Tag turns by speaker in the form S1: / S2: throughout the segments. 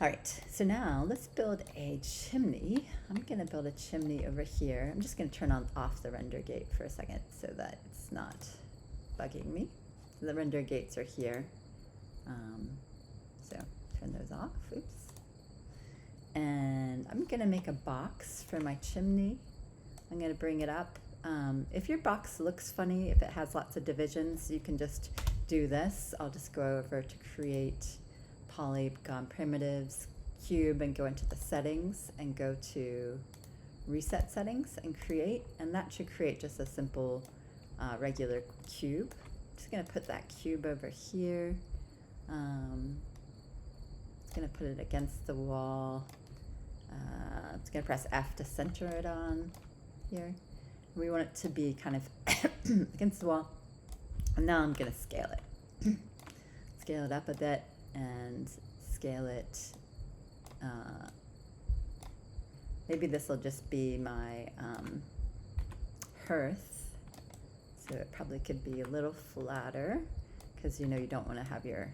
S1: All right, so now let's build a chimney. I'm gonna build a chimney over here. I'm just gonna turn off the render gate for a second so that it's not bugging me. So the render gates are here. So turn those off, oops. And I'm gonna make a box for my chimney. I'm gonna bring it up. If your box looks funny, if it has lots of divisions, you can just do this. I'll just go over to create polygon primitives, cube, and go into the settings and go to reset settings and create, and that should create just a simple regular cube. Just gonna put that cube over here. Just gonna put it against the wall. It's gonna press F to center it on here. We want it to be kind of against the wall. And now I'm gonna scale it. Scale it up a bit and scale it. Maybe this will just be my hearth. So it probably could be a little flatter because you know you don't want to have your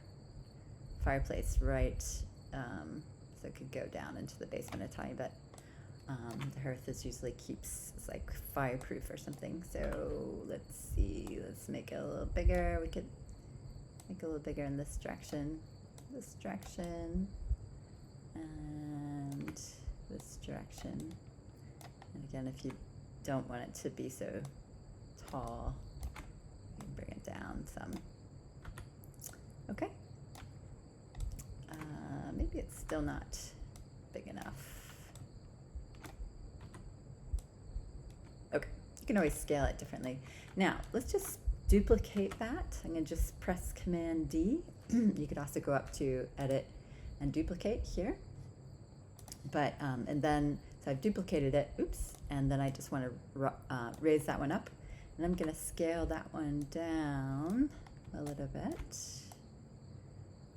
S1: fireplace right, so it could go down into the basement a tiny bit. The hearth is usually it's like fireproof or something. So let's see, let's make it a little bigger. We could make it a little bigger in this direction, and this direction. And again, if you don't want it to be so tall, you can bring it down some. Okay. Maybe it's still not big enough. Okay, you can always scale it differently. Now, let's just duplicate that. I'm gonna just press Command D. You could also go up to Edit and Duplicate here. But, and then, so I've duplicated it, oops, and then I just wanna raise that one up. And I'm gonna scale that one down a little bit.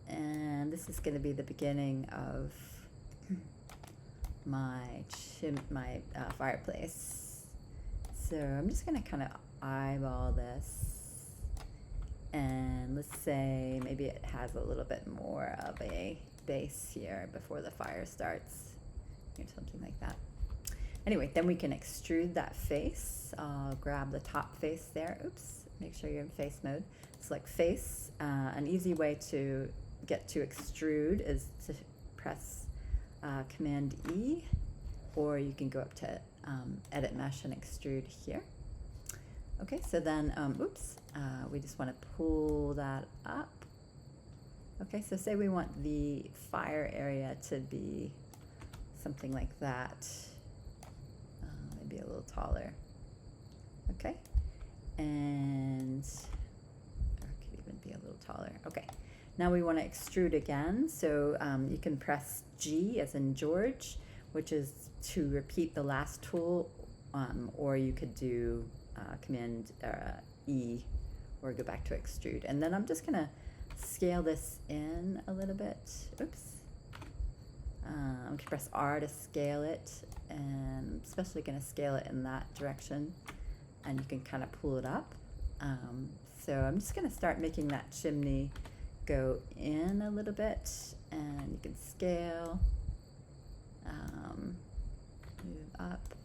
S1: And this is gonna be the beginning of my fireplace. So I'm just gonna kind of eyeball this, and let's say maybe it has a little bit more of a base here before the fire starts, or something like that. Anyway, then we can extrude that face. I'll grab the top face there. Oops, make sure you're in face mode. Select face. An easy way to get to extrude is to press Command E, or you can go up to Edit Mesh and extrude here. Okay, so then, we just want to pull that up. Okay, so say we want the fire area to be something like that, maybe a little taller. Okay, and or it could even be a little taller. Okay, now we want to extrude again, so you can press G as in George, which is to repeat the last tool, or you could do Command E, or go back to extrude. And then I'm just gonna scale this in a little bit. Oops. I'm gonna press R to scale it, and I'm especially gonna scale it in that direction, and you can kind of pull it up. So I'm just gonna start making that chimney go in a little bit, and you can scale, move up,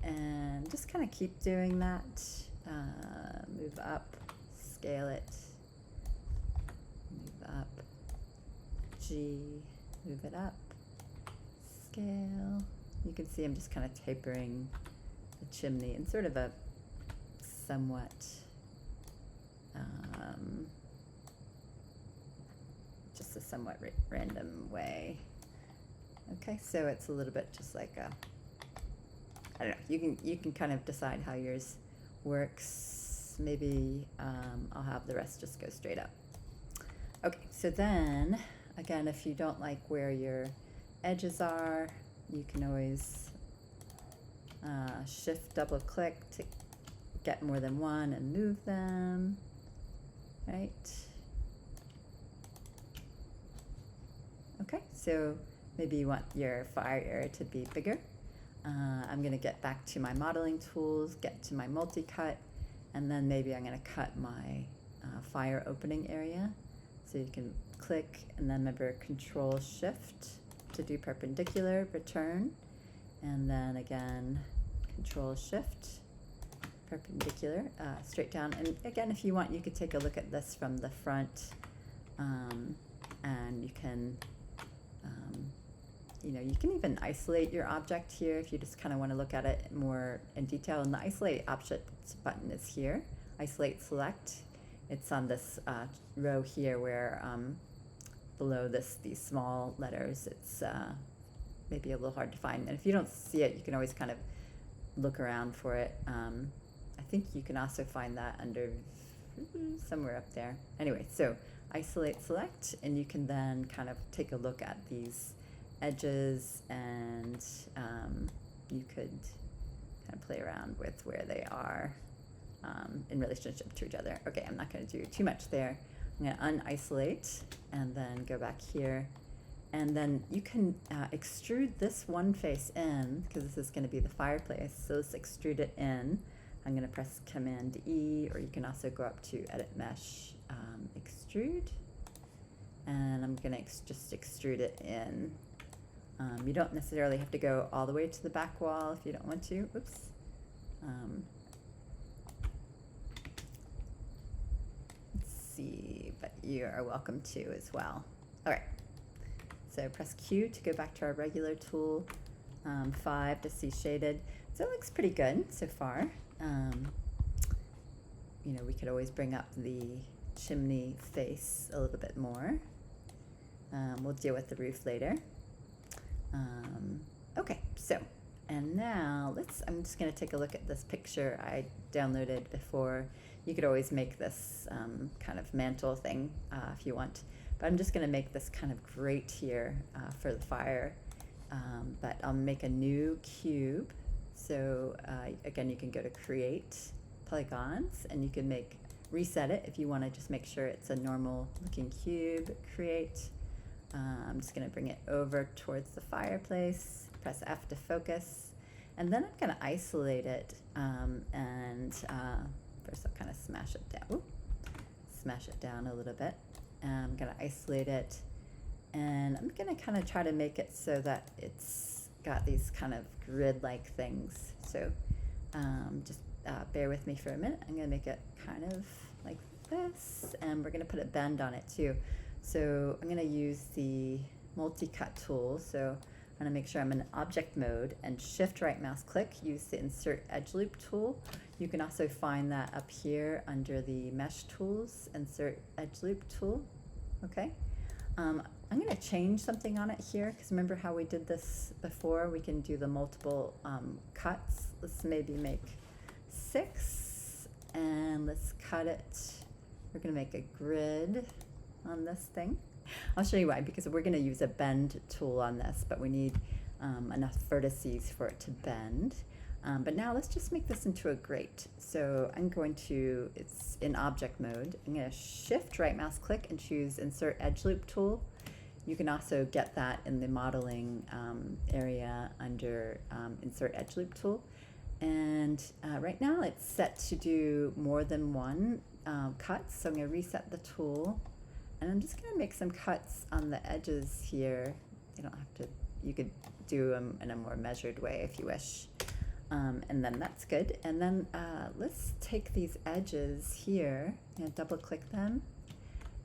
S1: and just kind of keep doing that. Move up, scale it, move up, G, move it up, scale. You can see I'm just kind of tapering the chimney in sort of a somewhat just a somewhat random way. Okay, so it's a little bit just like a, I don't know, you can kind of decide how yours works. Maybe I'll have the rest just go straight up. Okay, so then again, if you don't like where your edges are, you can always shift double click to get more than one and move them, right? Okay, so maybe you want your fire area to be bigger. I'm going to get back to my modeling tools, get to my multi-cut, and then maybe I'm going to cut my fire opening area. So you can click, and then remember Control Shift to do perpendicular, return, and then again Control Shift, perpendicular, straight down. And again, if you want, you could take a look at this from the front, and you can, you can even isolate your object here if you just kind of want to look at it more in detail. And the Isolate Objects button is here. Isolate Select. It's on this row here where below these small letters, it's maybe a little hard to find. And if you don't see it, you can always kind of look around for it. I think you can also find that under somewhere up there. Anyway, so Isolate Select, and you can then kind of take a look at these edges, and you could kind of play around with where they are in relationship to each other. Okay, I'm not going to do too much there. I'm going to un-isolate and then go back here, and then you can extrude this one face in, because this is going to be the fireplace. So let's extrude it in. I'm going to press Command E, or you can also go up to Edit Mesh, Extrude, and I'm going to just extrude it in. You don't necessarily have to go all the way to the back wall if you don't want to. Oops. Let's see, but you are welcome to as well. All right. So press Q to go back to our regular tool, 5 to see shaded. So it looks pretty good so far. We could always bring up the chimney face a little bit more. We'll deal with the roof later. Okay, so, and now I'm just going to take a look at this picture I downloaded before. You could always make this kind of mantle thing if you want, but I'm just going to make this kind of grate here for the fire, but I'll make a new cube. So again, you can go to Create Polygons, and you can reset it if you want to just make sure it's a normal looking cube. Create. I'm just going to bring it over towards the fireplace, press F to focus, and then I'm going to isolate it, and first I'll kind of smash it down. Ooh, smash it down a little bit. I'm going to isolate it, and I'm going to kind of try to make it so that it's got these kind of grid-like things. So just bear with me for a minute. I'm going to make it kind of like this, and we're going to put a bend on it too. So I'm going to use the multi-cut tool. So I'm going to make sure I'm in object mode, and shift right mouse click, use the insert edge loop tool. You can also find that up here under the mesh tools, insert edge loop tool. Okay. I'm going to change something on it here, because remember how we did this before? We can do the multiple cuts. Let's maybe make 6, and let's cut it. We're going to make a grid on this thing. I'll show you why, because we're going to use a bend tool on this, but we need enough vertices for it to bend. But now let's just make this into a grate. So I'm going to, it's in object mode, I'm going to shift right mouse click and choose insert edge loop tool. You can also get that in the modeling area under insert edge loop tool. And right now it's set to do more than one cut, so I'm going to reset the tool. And I'm just going to make some cuts on the edges here. You don't have to, you could do them in a more measured way if you wish. And then that's good. And then let's take these edges here and double click them.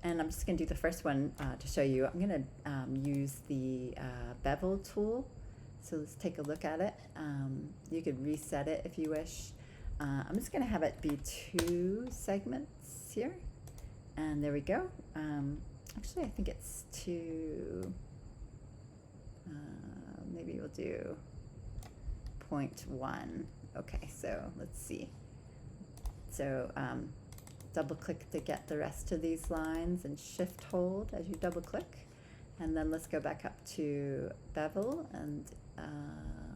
S1: And I'm just going to do the first one to show you. I'm going to use the bevel tool. So let's take a look at it. You could reset it if you wish. I'm just going to have it be 2 segments here. And there we go. Actually, I think it's 2, maybe we'll do 0.1. Okay, so let's see. So double click to get the rest of these lines, and shift hold as you double click. And then let's go back up to bevel, and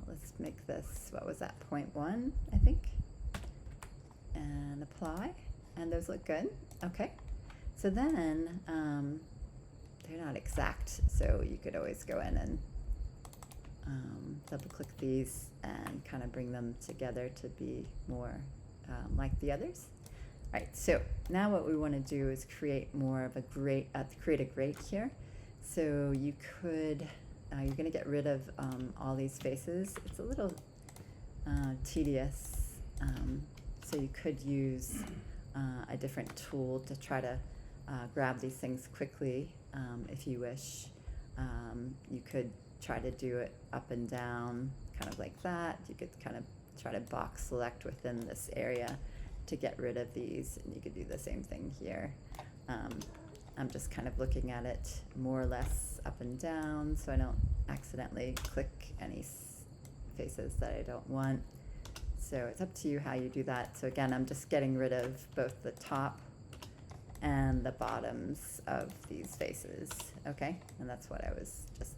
S1: let's make this, what was that, 0.1, I think. And apply, and those look good. Okay. So then, they're not exact, so you could always go in and double click these and kind of bring them together to be more like the others. All right, so now what we want to do is create more of a grate, create a grate here. So you could, you're going to get rid of all these faces. It's a little tedious, so you could use a different tool to try to grab these things quickly if you wish. You could try to do it up and down, kind of like that. You could kind of try to box select within this area to get rid of these, and you could do the same thing here. I'm just kind of looking at it more or less up and down so I don't accidentally click any faces that I don't want. So it's up to you how you do that. So again, I'm just getting rid of both the top and the bottoms of these faces, okay? And that's what I was just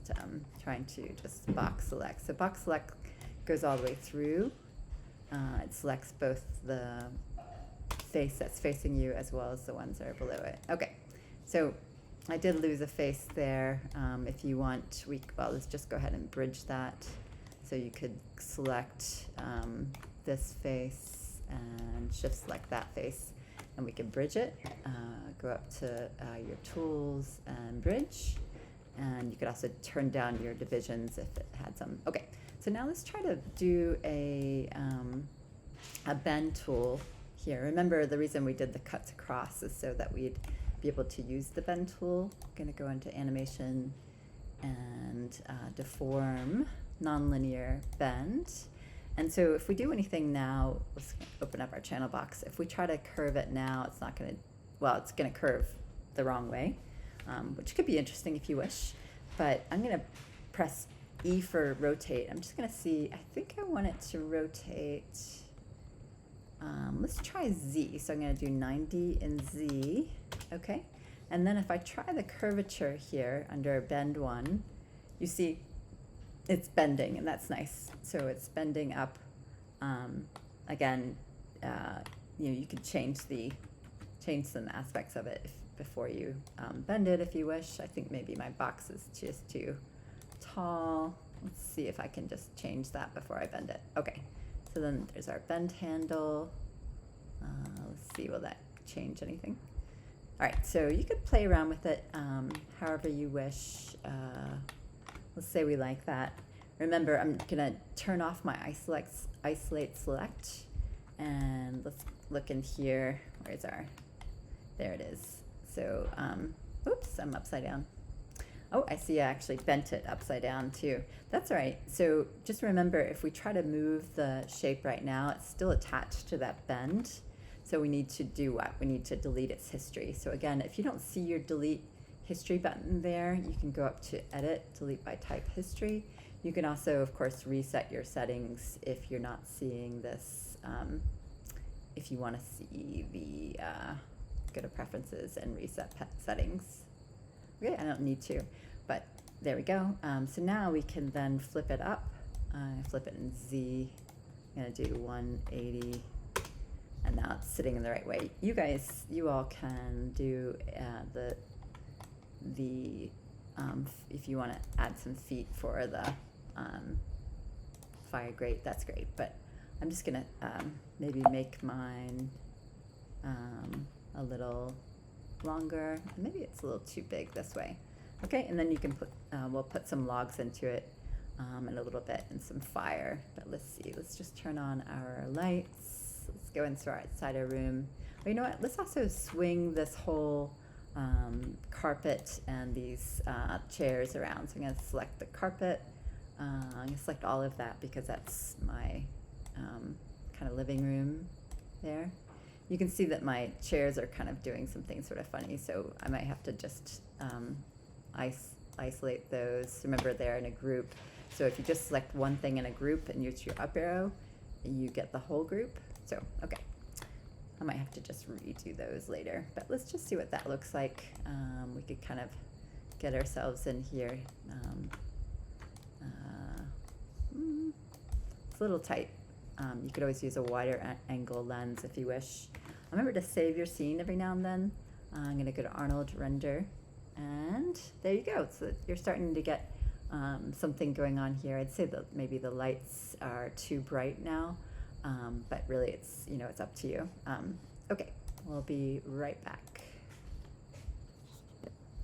S1: trying to just box select. So box select goes all the way through. It selects both the face that's facing you as well as the ones that are below it. Okay, so I did lose a face there. If you want, well, let's just go ahead and bridge that. So you could select this face and shift select that face, and we can bridge it. Go up to your tools and bridge, and you could also turn down your divisions if it had some. Okay, so now let's try to do a bend tool here. Remember, the reason we did the cuts across is so that we'd be able to use the bend tool. I'm going to go into animation and deform nonlinear bend. And so if we do anything now, let's open up our channel box. If we try to curve it now, it's not going to, well, it's going to curve the wrong way, which could be interesting if you wish. But I'm going to press E for rotate. I'm just going to see, I think I want it to rotate. Let's try Z. So I'm going to do 90 in Z. Okay. And then if I try the curvature here under bend 1, you see it's bending, and that's nice. So it's bending up. Again, you could change some aspects of it before you bend it if you wish. I think maybe my box is just too tall. Let's see if I can just change that before I bend it. Okay, so then there's our bend handle. Let's see, will that change anything? All right, so you could play around with it however you wish. Let's say we like that. Remember, I'm gonna turn off my isolate select, and let's look in here. Where's our, there it is. So, oops, I'm upside down. Oh, I see I actually bent it upside down too. That's all right. So just remember, if we try to move the shape right now, it's still attached to that bend. So we need to do what? We need to delete its history. So again, if you don't see your delete history button there, you can go up to edit, delete by type history. You can also, of course, reset your settings if you're not seeing this. If you want to see the, go to preferences and reset settings. Okay, I don't need to, but there we go. So now we can then flip it up. Flip it in Z. I'm gonna do 180, and now it's sitting in the right way. You all can do if you want to add some feet for the fire grate, that's great. But I'm just gonna maybe make mine a little longer. Maybe it's a little too big this way. Okay, and then you can put, we'll put some logs into it in a little bit and some fire. But let's see, let's just turn on our lights. Let's go inside our room. Well, you know what, let's also swing this whole carpet and these chairs around. So I'm gonna select the carpet. I'm gonna select all of that because that's my kind of living room there. You can see that my chairs are kind of doing something sort of funny, so I might have to just isolate those. Remember, they're in a group, so if you just select one thing in a group and use your up arrow, you get the whole group. So, okay, I might have to just redo those later, but let's just see what that looks like. We could kind of get ourselves in here. It's a little tight. You could always use a wider angle lens if you wish. Remember to save your scene every now and then. I'm going to go to Arnold Render, and there you go. So you're starting to get something going on here. I'd say that maybe the lights are too bright now, but really it's up to you. Okay, We'll be right back.